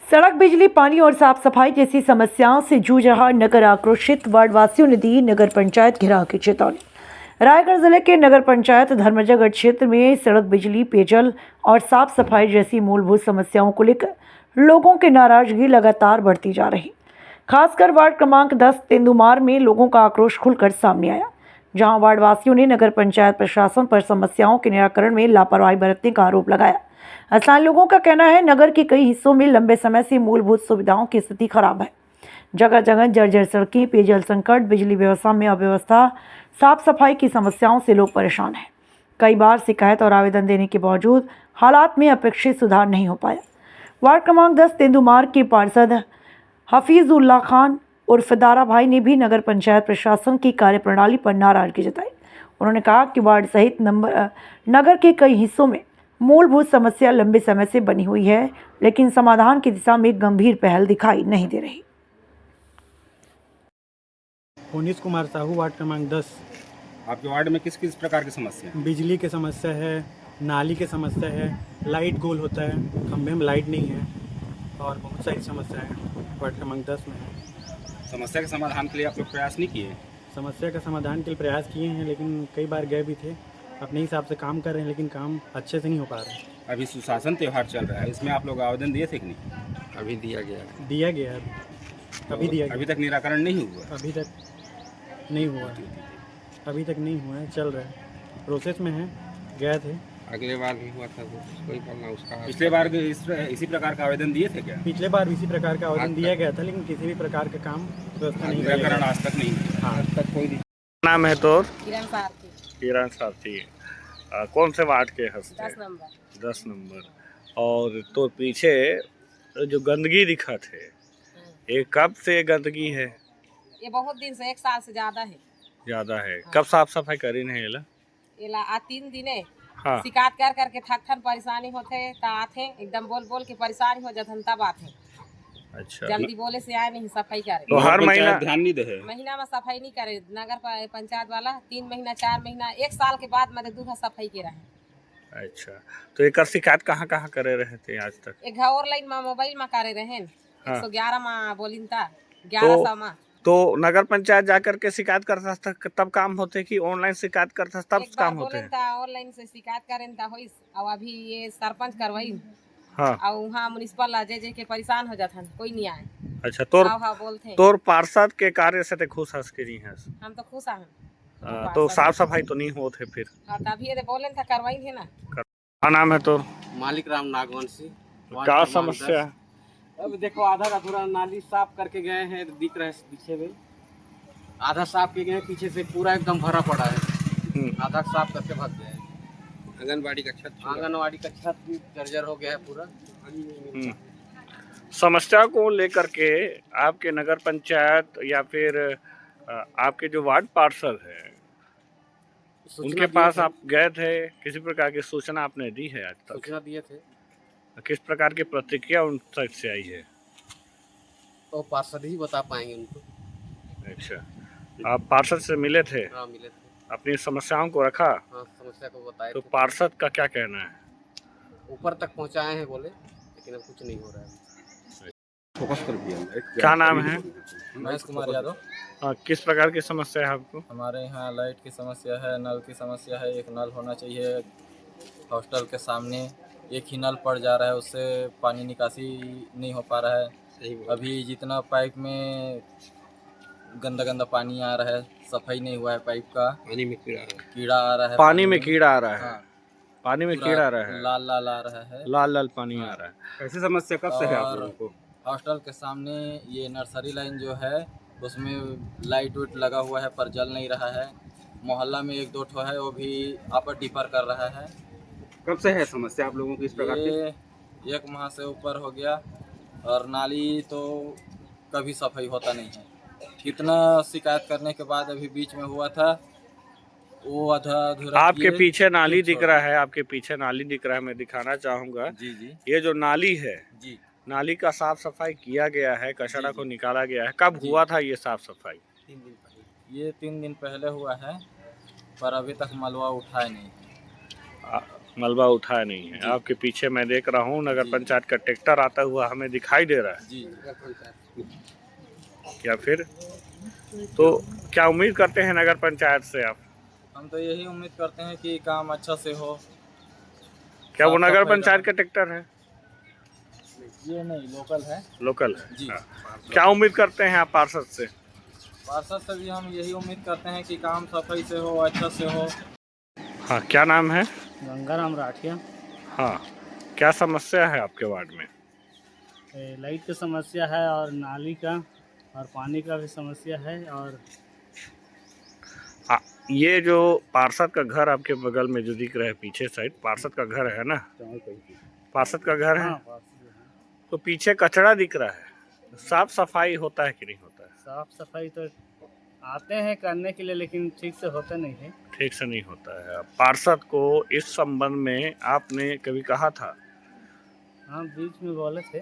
सड़क, बिजली, पानी और साफ सफाई जैसी समस्याओं से जूझ रहा नगर आक्रोशित वार्ड वासियों ने दी नगर पंचायत घेराव की चेतावनी। रायगढ़ जिले के नगर पंचायत धर्मजयगढ़ क्षेत्र में सड़क, बिजली, पेयजल और साफ सफाई जैसी मूलभूत समस्याओं को लेकर लोगों की नाराजगी लगातार बढ़ती जा रही। खासकर वार्ड क्रमांक 10 तेंदुमार में लोगों का आक्रोश खुलकर सामने आया, जहां वार्ड वासियों ने नगर पंचायत प्रशासन पर समस्याओं के निराकरण में लापरवाही बरतने का आरोप लगाया। स्थानीय लोगों का कहना है, नगर के कई हिस्सों में लंबे समय से मूलभूत सुविधाओं की स्थिति खराब है। जगह जगह जर्जर सड़कें, पेयजल संकट, बिजली व्यवस्था में अव्यवस्था, साफ सफाई की समस्याओं से लोग परेशान हैं। कई बार शिकायत और आवेदन देने के बावजूद हालात में अपेक्षित सुधार नहीं हो पाया। वार्ड क्रमांक 10 तेंदुमार के पार्षद हफीजुल्लाह खान उर्फ दारा भाई ने भी नगर पंचायत प्रशासन की कार्यप्रणाली पर नाराजगी जताई। उन्होंने कहा कि वार्ड सहित नगर के कई हिस्सों में मूलभूत समस्या लंबे समय से बनी हुई है, लेकिन समाधान की दिशा में गंभीर पहल दिखाई नहीं दे रही। पुनीत कुमार साहू, वार्ड क्रमांक 10। आपके वार्ड में किस किस प्रकार की समस्या है? बिजली की समस्या है, नाली की समस्या है, लाइट गोल होता है, खंभे में लाइट नहीं है और बहुत सारी समस्या है वार्ड क्रमांक 10 में। समस्या के समाधान के लिए आप लोग प्रयास नहीं किए? समस्या का समाधान के लिए प्रयास किए हैं, लेकिन कई बार गए भी थे। अपने हिसाब से काम कर रहे हैं, लेकिन काम अच्छे से नहीं हो पा रहा है। अभी सुशासन त्यौहार चल रहा है, इसमें आप लोग आवेदन दिए थे कि नहीं? अभी दिया गया है। दिया गया है, अभी दिया गया। अभी तक निराकरण नहीं हुआ? अभी तक नहीं हुआ है, चल रहा है, प्रोसेस में है। गए थे, अगले बार भी हुआ था तो कोई करना उसका। पिछले बार भी इसी प्रकार का आवेदन दिए थे क्या? पिछले बार इसी प्रकार का आवेदन दिया गया था, लेकिन किसी भी प्रकार का काम व्यवस्था नहीं किया निराकरण गया। आज तक नहीं हुआ। हाँ, आज तक कोई नाम है तो किरण सारथी। कौन से वार्ड के हस्ते? 10 नंबर। 10 नंबर। और तो पीछे जो गंदगी दिखा थे, ये कब से गंदगी है? ये बहुत दिन से, 1 साल से ज्यादा है। कब साफ सफाई करी नहीं एला आ 3 दिन है। हाँ। शिकायत कर करके थक परेशानी होते ता आथे, एकदम बोल के परेशानी हो जात तब आथे। अच्छा, जल्दी बोले से आए नहीं, सफाई करे तो हर महीना ध्यान नहीं दे? महीना में सफाई नहीं करे नगर पंचायत वाला। 3 महीना 4 महीना 1 साल के बाद मतलब 2 सफाई के रहे। अच्छा, तो एक शिकायत कहाँ करे रहे थे आज तक? एक घर और लाइन में मोबाइल में करे रहे। हाँ। 111 में बोलिन था, 1100 में। तो नगर पंचायत जाकर के शिकायत करता था तब काम होते कि ऑनलाइन शिकायत करता तब काम होते हैं? ऑनलाइन से शिकायत करें था होइस, और अभी ये सरपंच करवाई। हाँ। और वहाँ म्युनिसिपल जे के परेशान हो जाता, कोई नहीं आए। अच्छा, बोलते तोर पार्षद के कार्य से ते खुश हंस के नहीं है? हम तो खुश हैं। तो साफ सफाई तो नहीं होते फिर? तभी ये बोले था करवाई थे ना। क्या नाम है तो? मालिक राम नागवंशी। क्या समस्या है? अब देखो, आधा अधूरा नाली साफ करके गए हैं, दिख रहा है पीछे में। आधा साफ किए गए, पीछे से पूरा एकदम भरा पड़ा है। आधा साफ करके भाग गए। आंगनबाड़ी का छत भी जर्जर हो गया है पूरा। समस्या को लेकर के आपके नगर पंचायत या फिर आपके जो वार्ड पार्षद है, उनके पास आप गए थे? किसी प्रकार की सूचना आपने दी है आज तक? सूचना दिए थे। किस प्रकार की प्रतिक्रिया उन तक से आई है? तो पार्षद ही बता पाएंगे उनको। अच्छा, आप पार्षद से मिले थे? हाँ, मिले थे। अपनी समस्याओं को रखा? हाँ, समस्या को बताए। तो पार्षद का क्या कहना है? ऊपर तक पहुंचाए हैं बोले, लेकिन अब कुछ नहीं हो रहा है। फोकस कर दिया। क्या नाम है? महेश कुमार यादव। किस प्रकार की समस्या है आपको? हमारे यहाँ लाइट की समस्या है, नल की समस्या है। एक नल होना चाहिए हॉस्टल के सामने, एक ही नल पड़ जा रहा है, उससे पानी निकासी नहीं हो पा रहा है। अभी जितना पाइप में गंदा पानी आ रहा है, सफाई नहीं हुआ है पाइप का। पानी में कीड़ा आ रहा है। पानी में कीड़ा आ रहा है? हाँ, पानी में कीड़ा आ रहा है, लाल आ रहा है, लाल पानी आ रहा है। ऐसी समस्या कब से है आप लोगों को? हॉस्टल के सामने ये नर्सरी लाइन जो है, उसमें लाइट वाइट लगा हुआ है पर जल नहीं रहा है। मोहल्ला में 1-2 ठो है, वो भी अपर डिपर कर रहा है। कब से है समस्या आप लोगों की इस प्रकार की? ये 1 माह से ऊपर हो गया, और नाली तो कभी सफाई होता नहीं है। कितना शिकायत करने के बाद अभी बीच में हुआ था, वो आधा अधूरा। आपके पीछे नाली दिख रहा है, आपके पीछे नाली दिख रहा है, मैं दिखाना चाहूँगा। जी। ये जो नाली है जी, नाली का साफ सफाई किया गया है, कचरा को निकाला गया है। कब हुआ था ये साफ सफाई? 3 दिन पहले। ये 3 दिन पहले हुआ है, पर अभी तक मलबा उठाए नहीं। मलबा उठाया नहीं है। आपके पीछे मैं देख रहा हूँ नगर पंचायत का ट्रैक्टर आता हुआ हमें दिखाई दे रहा है। जी क्या फिर तो क्या उम्मीद करते हैं नगर पंचायत से आप? हम तो यही उम्मीद करते हैं कि काम अच्छा से हो। क्या वो साफ नगर सफाई पंचायत रहे। का ट्रैक्टर है? ये नहीं, लोकल है। लोकल है। जी। हाँ। क्या उम्मीद करते हैं आप पार्षद से? पार्षद से भी हम यही उम्मीद करते हैं कि काम सफाई से हो, अच्छा से हो। हाँ, क्या नाम है? गंगाराम राठिया। हाँ, क्या समस्या है आपके वार्ड में? लाइट की समस्या है और नाली का और पानी का भी समस्या है। और ये जो पार्षद का घर आपके बगल में जो दिख रहा है पीछे साइड, पार्षद का घर है ना? पार्षद का घर है। हाँ, पार्षद है। तो पीछे कचरा दिख रहा है, साफ सफाई होता है कि नहीं होता है? साफ सफाई तो आते हैं करने के लिए, लेकिन ठीक से होता नहीं है। ठीक से नहीं होता है। पार्षद को इस संबंध में आपने कभी कहा था? हाँ, बीच में बोले थे।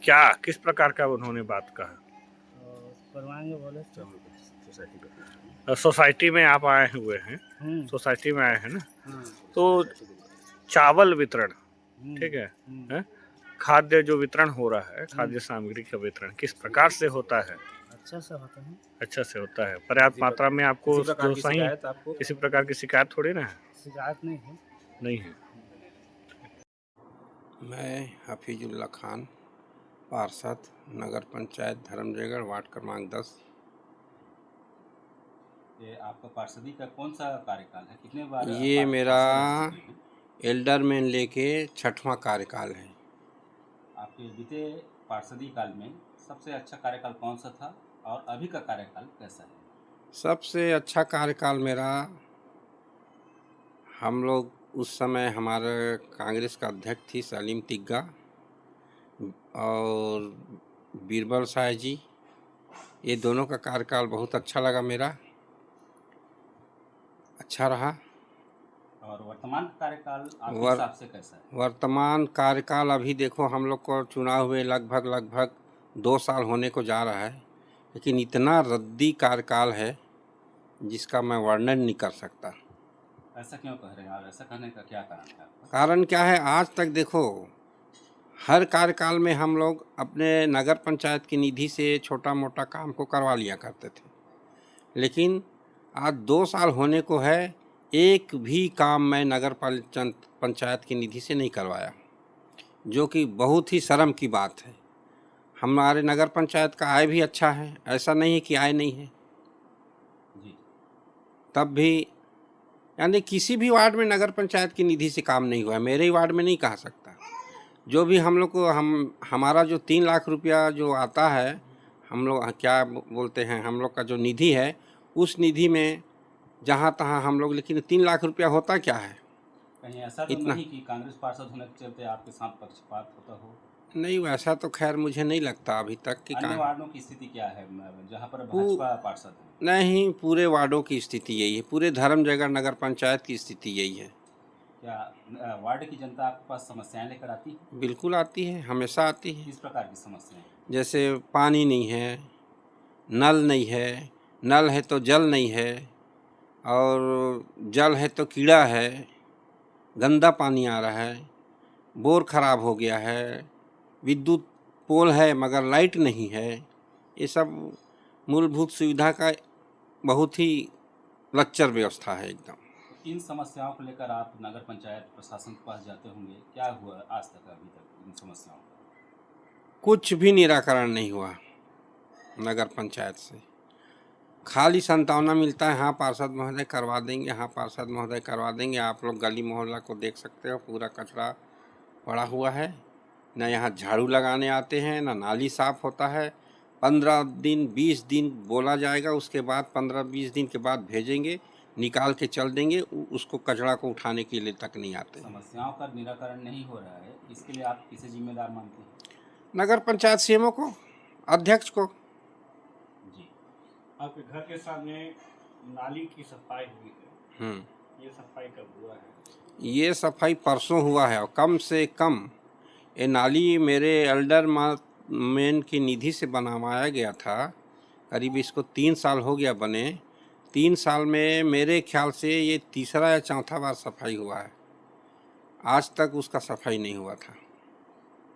क्या किस प्रकार का उन्होंने बात कहा? और करवाएंगे बोले थे। सोसाइटी में आप आए हुए हैं, सोसाइटी में आए हैं ना? तो चावल वितरण, ठीक है, हैं? खाद्य जो वितरण हो रहा है, खाद्य सामग्री का वितरण किस प्रकार से होता है? अच्छा से होता है। अच्छा से होता है। पर्याप्त मात्रा में आपको जो सही किसी प्रकार की शिकायत थोड़ी ना है? शिकायत नहीं है। नहीं है। मैं हफीजुल्ला खान, पार्षद नगर पंचायत धर्मजयगढ़, वार्ड क्रमांक 10। ये आपका पार्षदी का कौन सा कार्यकाल है? कितने बार ये मेरा पार्षद रह चुके हैं? एल्डरमैन लेके 6वां कार्यकाल है। आपके बीते पार्षदी काल में सबसे अच्छा कार्यकाल कौन सा था और अभी का कार्यकाल कैसा है? सबसे अच्छा कार्यकाल मेरा, हम लोग उस समय हमारे कांग्रेस का अध्यक्ष थी सलीम तिग्गा और बीरबल साय जी, ये दोनों का कार्यकाल बहुत अच्छा लगा मेरा, अच्छा रहा। और वर्तमान कार्यकाल आपके हिसाब से कैसा है? वर्तमान कार्यकाल अभी देखो, हम लोग को चुनाव हुए लगभग 2 साल होने को जा रहा है, लेकिन इतना रद्दी कार्यकाल है जिसका मैं वर्णन नहीं कर सकता। ऐसा क्यों कह रहे हैं आप? ऐसा कहने का क्या कारण है आपका? कारण क्या है, आज तक देखो हर कार्यकाल में हम लोग अपने नगर पंचायत की निधि से छोटा मोटा काम को करवा लिया करते थे, लेकिन आज 2 साल होने को है, एक भी काम मैं नगर पंचायत की निधि से नहीं करवाया, जो कि बहुत ही शर्म की बात है। हमारे नगर पंचायत का आय भी अच्छा है, ऐसा नहीं है कि आय नहीं है। जी। तब भी यानी किसी भी वार्ड में नगर पंचायत की निधि से काम नहीं हुआ है, मेरे ही वार्ड में नहीं कहा सकता। जो भी हम लोग को हमारा जो 3 लाख रुपया जो आता है, हम लोग क्या बोलते हैं, हम लोग का जो निधि है, उस निधि में जहाँ तहाँ हम लोग, लेकिन 3 लाख रुपया होता क्या है? कहीं ऐसा तो नहीं कि कांग्रेस पार्षद होने के चलते आपके साथ पक्षपात होता हो? नहीं, वैसा तो खैर मुझे नहीं लगता अभी तक कि अन्य वार्डों की स्थिति क्या है जहाँ पर भाजपा पार्षद है? नहीं, पूरे वार्डों की स्थिति यही है, पूरे धर्मजयगढ़ नगर पंचायत की स्थिति यही है। क्या वार्ड की जनता आपके पास समस्याएं लेकर आती है? बिल्कुल आती है, हमेशा आती है। किस प्रकार की समस्याएं? जैसे पानी नहीं है, नल नहीं है, नल है तो जल नहीं है, और जल है तो कीड़ा है, गंदा पानी आ रहा है, बोर खराब हो गया है, विद्युत पोल है मगर लाइट नहीं है। ये सब मूलभूत सुविधा का बहुत ही लच्चर व्यवस्था है एकदम। इन समस्याओं को लेकर आप नगर पंचायत प्रशासन के पास जाते होंगे, क्या हुआ आज तक अभी तक इन समस्याओं का? कुछ भी निराकरण नहीं हुआ नगर पंचायत से, खाली संतावना मिलता है, हाँ पार्षद महोदय करवा देंगे, हाँ पार्षद महोदय करवा देंगे। आप लोग गली मोहल्ला को देख सकते हो, पूरा कचरा पड़ा हुआ है, न यहाँ झाड़ू लगाने आते हैं, न नाली साफ होता है। 15 दिन 20 दिन बोला जाएगा, उसके बाद 15-20 दिन के बाद भेजेंगे, निकाल के चल देंगे, उसको कचरा को उठाने के लिए तक नहीं आते। समस्याओं का निराकरण नहीं हो रहा है, इसके लिए आप किसे जिम्मेदार मानते हैं? नगर पंचायत सीएमओ को, अध्यक्ष को। जी। आपके घर के सामने नाली की सफाई हुई है, ये सफाई कब हुआ है? ये सफाई परसों हुआ है, और कम से कम ये नाली मेरे एल्डरमैन की निधि से बनवाया गया था, करीब इसको 3 साल हो गया बने। 3 साल में मेरे ख्याल से ये तीसरा या चौथा बार सफाई हुआ है। आज तक उसका सफाई नहीं हुआ था।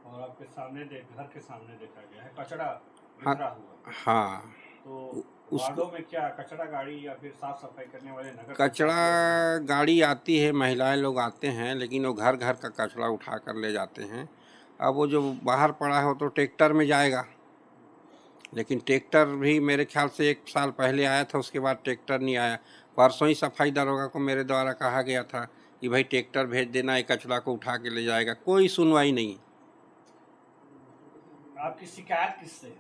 और आपके सामने घर के सामने देखा गया है कचरा हाँ बिखरा हुआ। हाँ, तो उसको वार्डों में क्या कचरा गाड़ी या फिर साफ सफाई करने वाले नगर कचरा पंचायत लोग गाड़ी आती है, महिलाएं लोग आते हैं, लेकिन वो घर घर का कचरा उठा कर ले जाते हैं। अब वो जो बाहर पड़ा है वो तो ट्रैक्टर में जाएगा, लेकिन ट्रैक्टर भी मेरे ख्याल से 1 साल पहले आया था, उसके बाद ट्रैक्टर नहीं आया। परसों ही सफाई दरोगा को मेरे द्वारा कहा गया था कि भाई ट्रैक्टर भेज देना, ये कचरा को उठा के ले जाएगा। कोई सुनवाई नहीं। आपकी शिकायत किससे?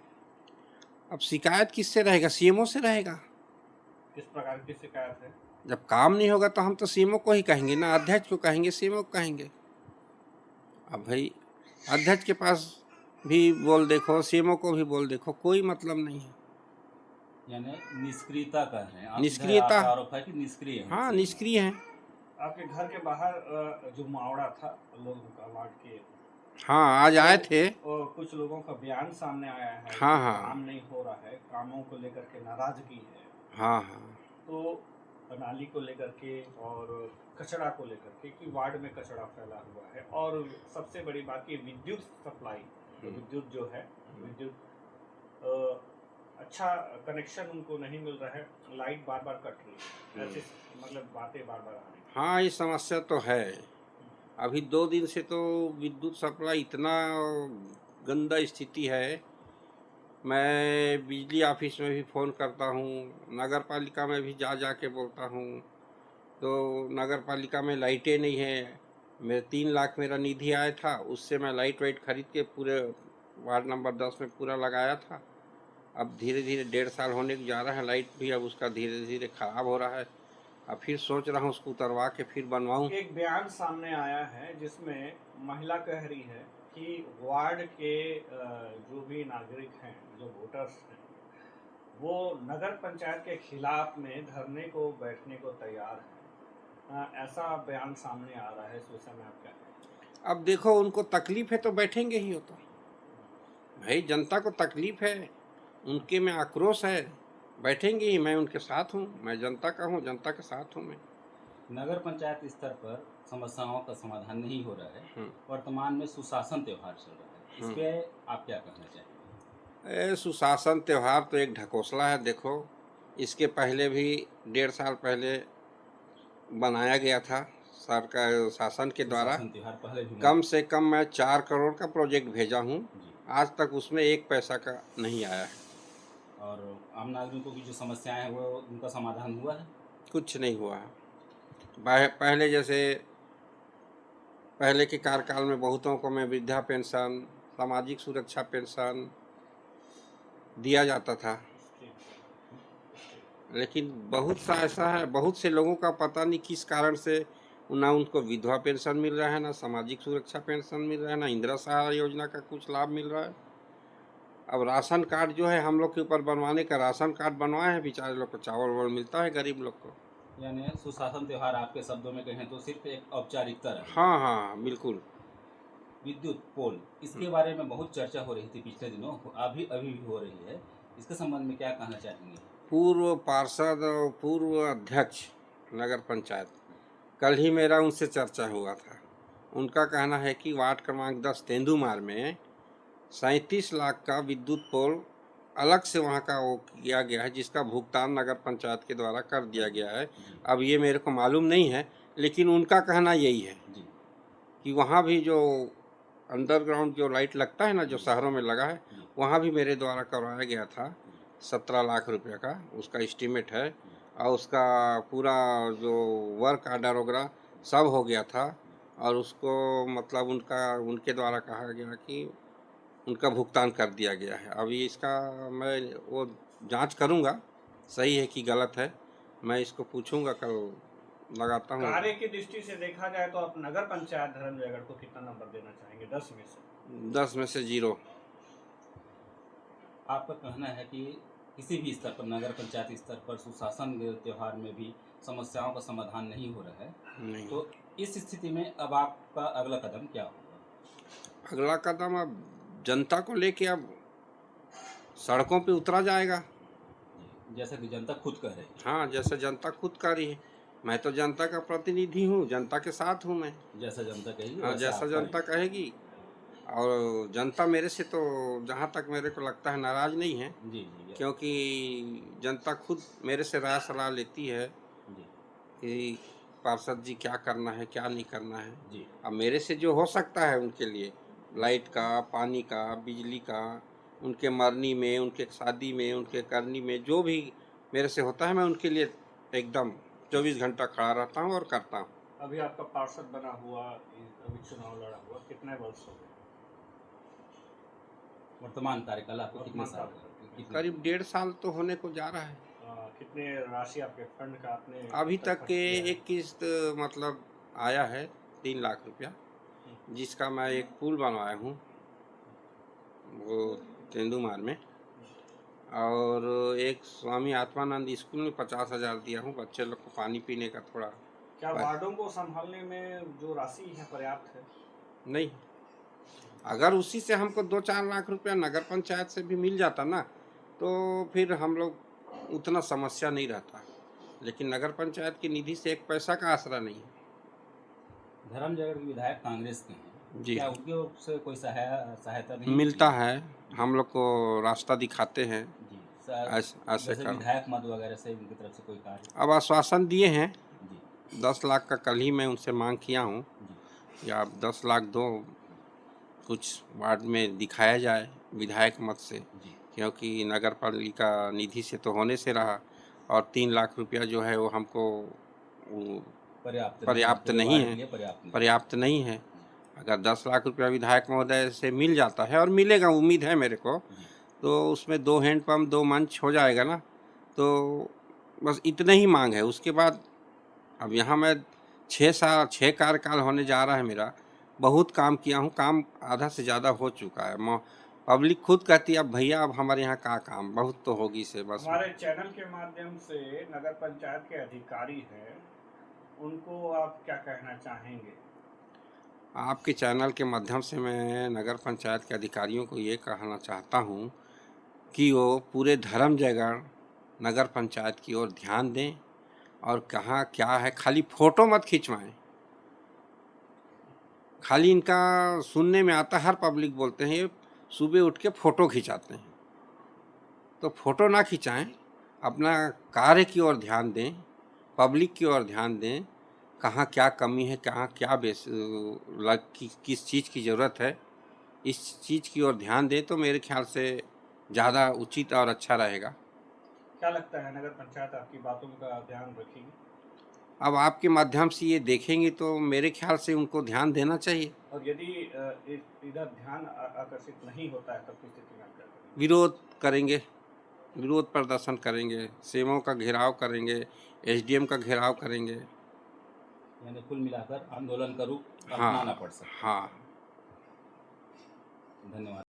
अब शिकायत किससे रहेगा? सीएमओ से रहेगा। किस प्रकार की शिकायत है? जब काम नहीं होगा तो हम तो सीएमओ को ही कहेंगे ना, अध्यक्ष को कहेंगे, सीएमओ को कहेंगे। अब भाई अध्यक्ष के पास भी बोल देखो, सीएमओ को भी बोल देखो, कोई मतलब नहीं है। यानी निष्क्रियता कह रहे हैं आप? निष्क्रियता। आपका आरोप है कि निष्क्रिय है? हाँ, निष्क्रिय है। आपके घर के बाहर जो मुहावरा था लोगों का वार्ड के, हाँ, आज आए थे। और कुछ लोगों का बयान सामने आया है हाँ कि हाँ काम नहीं हो रहा है, कामों को लेकर के नाराजगी है। हाँ हाँ तो नाली को लेकर के और कचरा को लेकर के कि वार्ड में कचरा फैला हुआ है, और सबसे बड़ी बात कि विद्युत सप्लाई, विद्युत जो है, विद्युत अच्छा कनेक्शन उनको नहीं मिल रहा है, लाइट बार बार कट रही है, ऐसे मतलब बातें बार बार आ रही हैं। हाँ, ये समस्या तो है। अभी 2 दिन से तो विद्युत सप्लाई इतना गंदा स्थिति है। मैं बिजली ऑफिस में भी फ़ोन करता हूँ, नगर पालिका में भी जा जा के बोलता हूँ, तो नगर पालिका में लाइटें नहीं हैं। मेरे 3 लाख मेरा निधि आया था, उससे मैं लाइट वाइट खरीद के पूरे वार्ड नंबर 10 में पूरा लगाया था। अब धीरे धीरे 1.5 साल होने को जा रहा है, लाइट भी अब उसका धीरे धीरे ख़राब हो रहा है। अब फिर सोच रहा हूँ उसको उतरवा के फिर बनवाऊँ। एक बयान सामने आया है जिसमें महिला कह रही है कि वार्ड के जो भी नागरिक हैं, जो वोटर्स हैं, वो नगर पंचायत के खिलाफ में धरने को बैठने को तैयार है। ऐसा बयान सामने आ रहा है, इस विषय में आप क्या कहें? अब देखो, उनको तकलीफ है तो बैठेंगे ही। हो तो भाई जनता को तकलीफ है, उनके में आक्रोश है, बैठेंगे ही। मैं उनके साथ हूँ, मैं जनता का हूँ, जनता के साथ हूँ मैं। नगर पंचायत स्तर पर समस्याओं का समाधान नहीं हो रहा है। वर्तमान में सुशासन त्योहार चल रहा है, इस पे आप क्या कहना चाहेंगे? सुशासन त्योहार तो एक ढकोसला है। देखो, इसके पहले भी 1.5 साल पहले बनाया गया था सरकार शासन के द्वारा। सुशासन त्योहार पहले भी कम से कम मैं 4 करोड़ का प्रोजेक्ट भेजा हूँ, जी। आज तक उसमें 1 पैसा का नहीं आया है। और आम नागरिकों की जो समस्याएं हैं वो उनका समाधान हुआ है? कुछ नहीं हुआ है। पहले जैसे पहले के कार्यकाल में बहुतों को मैं वृद्धा पेंशन, सामाजिक सुरक्षा पेंशन दिया जाता था, लेकिन बहुत सा ऐसा है, बहुत से लोगों का पता नहीं किस कारण से ना उनको विधवा पेंशन मिल रहा है, ना सामाजिक सुरक्षा पेंशन मिल रहा है, ना इंदिरा सहारा योजना का कुछ लाभ मिल रहा है। अब राशन कार्ड जो है हम लोग के ऊपर बनवाने का, राशन कार्ड बनवाए हैं, बेचारे लोग को चावल वावल मिलता है, गरीब लोग को। यानी सुशासन त्योहार आपके शब्दों में कहें तो सिर्फ एक औपचारिकता है। हाँ हाँ बिल्कुल। विद्युत पोल, इसके बारे में बहुत चर्चा हो रही थी पिछले दिनों, अभी भी हो रही है, इसके संबंध में क्या कहना चाहेंगे? पूर्व पार्षद और पूर्व अध्यक्ष नगर पंचायत, कल ही मेरा उनसे चर्चा हुआ था। उनका कहना है कि वार्ड क्रमांक 10 तेंदुमार में 37 लाख का विद्युत पोल अलग से वहाँ का वो किया गया है, जिसका भुगतान नगर पंचायत के द्वारा कर दिया गया है। अब ये मेरे को मालूम नहीं है, लेकिन उनका कहना यही है कि वहाँ भी जो अंडरग्राउंड जो लाइट लगता है ना, जो शहरों में लगा है, वहाँ भी मेरे द्वारा करवाया गया था 17 लाख रुपये का, उसका एस्टीमेट है। और उसका पूरा जो वर्क आर्डर वगैरह सब हो गया था, और उसको मतलब उनके द्वारा कहा गया कि उनका भुगतान कर दिया गया है। अभी इसका मैं वो जांच करूंगा, सही है कि गलत है, मैं इसको पूछूंगा, कल लगाता हूँ। कार्य की दृष्टि से देखा जाए तो आप नगर पंचायत धर्मजयगढ़ को कितना नंबर देना चाहेंगे 10 में से? 10 में से 0। आपका कहना है कि किसी भी स्तर पर, नगर पंचायत स्तर पर सुशासन त्योहार में भी समस्याओं का समाधान नहीं हो रहा है, नहीं। तो इस स्थिति में अब आपका अगला कदम क्या होगा? अगला कदम अब जनता को लेके अब सड़कों पे उतरा जाएगा। जैसा कि जनता खुद कह रही है। हाँ, जैसा जनता खुद कह रही है। मैं तो जनता का प्रतिनिधि हूँ, जनता के साथ हूँ मैं। जैसा जनता कहेगी हाँ, वैसा जैसा आप जनता करेंगे। कहेगी। और जनता मेरे से तो जहाँ तक मेरे को लगता है नाराज़ नहीं है, जी जी क्योंकि जनता खुद मेरे से राय सलाह लेती है जी कि पार्षद जी क्या करना है, क्या नहीं करना है। जी अब मेरे से जो हो सकता है उनके लिए, लाइट का, पानी का, बिजली का, उनके मरनी में, उनके शादी में, उनके करनी में, जो भी मेरे से होता है मैं उनके लिए एकदम 24 घंटा खड़ा रहता हूँ और करता हूँ। अभी आपका पार्षद बना हुआ, अभी चुनाव लड़ा हुआ, कितने वर्ष हो गए? वर्तमान कार्यकाल आपको कितने वर्तमान साल कार्यकाल कितने करीब 1.5 साल तो होने को जा रहा है। कितने राशि आपके फंड का आपने अभी अब तक खर्च के किया है? एक किस्त मतलब आया है 3 लाख रुपया, जिसका मैं एक पुल बनवाया हूँ वो तेंदुमार में, और एक स्वामी आत्मानंद स्कूल में 50,000 दिया हूँ बच्चे लोग को पानी पीने का थोड़ा। क्या बस। वार्डों को संभालने में जो राशि है पर्याप्त है? नहीं, अगर उसी से हमको 2-4 लाख रुपया नगर पंचायत से भी मिल जाता ना, तो फिर हम लोग उतना समस्या नहीं रहता। लेकिन नगर पंचायत की निधि से एक पैसा का आसरा नहीं है। धर्मजयगढ़ के विधायक कांग्रेस के हैं, जी। क्या उनकी ओर से कोई सहायता नहीं मिलता मिली? है, हम लोग को रास्ता दिखाते हैं, जी ऐसे जैसे कर। विधायक मद वगैरह से उनकी तरफ से कोई कार्य? अब आश्वासन दिए हैं, जी 10 लाख का कल ही मैं उनसे मांग किया हूँ जी कि आप 10 लाख दो, कुछ वार्ड में दिखाया जाए विधायक मत से, जी क्योंकि नगर पालिका निधि से तो होने से रहा, और 3 लाख रुपया जो है वो हमको वो पर्याप्त पूरे नहीं वार्ड के है, लिए पर्याप्त नहीं। पर्याप्त नहीं है। अगर 10 लाख रुपया विधायक महोदय से मिल जाता है, और मिलेगा उम्मीद है मेरे को, जी तो उसमें 2 हैंडपंप, 2 मंच हो जाएगा ना, तो बस इतने ही मांग है। उसके बाद अब यहाँ मैं 6 कार्यकाल होने जा रहा है मेरा, बहुत काम किया हूँ, काम आधा से ज़्यादा हो चुका है। पब्लिक खुद कहती है अब भैया अब हमारे यहाँ का काम बहुत तो होगी से बस। हमारे चैनल के माध्यम से नगर पंचायत के अधिकारी हैं, उनको आप क्या कहना चाहेंगे? आपके चैनल के माध्यम से मैं नगर पंचायत के अधिकारियों को ये कहना चाहता हूँ कि वो पूरे धर्मजयगढ़ नगर पंचायत की ओर ध्यान दें, और कहाँ क्या है खाली फ़ोटो मत खिंचवाएं। खाली इनका सुनने में आता है, हर पब्लिक बोलते हैं ये सुबह उठ के फ़ोटो खिंचाते हैं, तो फ़ोटो ना खिंचाएं, अपना कार्य की ओर ध्यान दें, पब्लिक की ओर ध्यान दें, कहाँ क्या कमी है, कहाँ क्या किस चीज़ की ज़रूरत है, इस चीज़ की ओर ध्यान दें तो मेरे ख्याल से ज़्यादा उचित और अच्छा रहेगा। क्या लगता है नगर पंचायत आपकी बातों का ध्यान रखेगी? अब आपके माध्यम से ये देखेंगे तो मेरे ख्याल से उनको ध्यान देना चाहिए। और यदि इधर ध्यान आकर्षित नहीं होता है तब की स्थिति में आप क्या करेंगे? विरोध करेंगे, विरोध प्रदर्शन करेंगे, सेवों का घेराव करेंगे, एसडीएम का घेराव करेंगे। यानी कुल मिलाकर आंदोलन का रूप हाँ अपनाना पड़ सकता हाँ। है। धन्यवाद।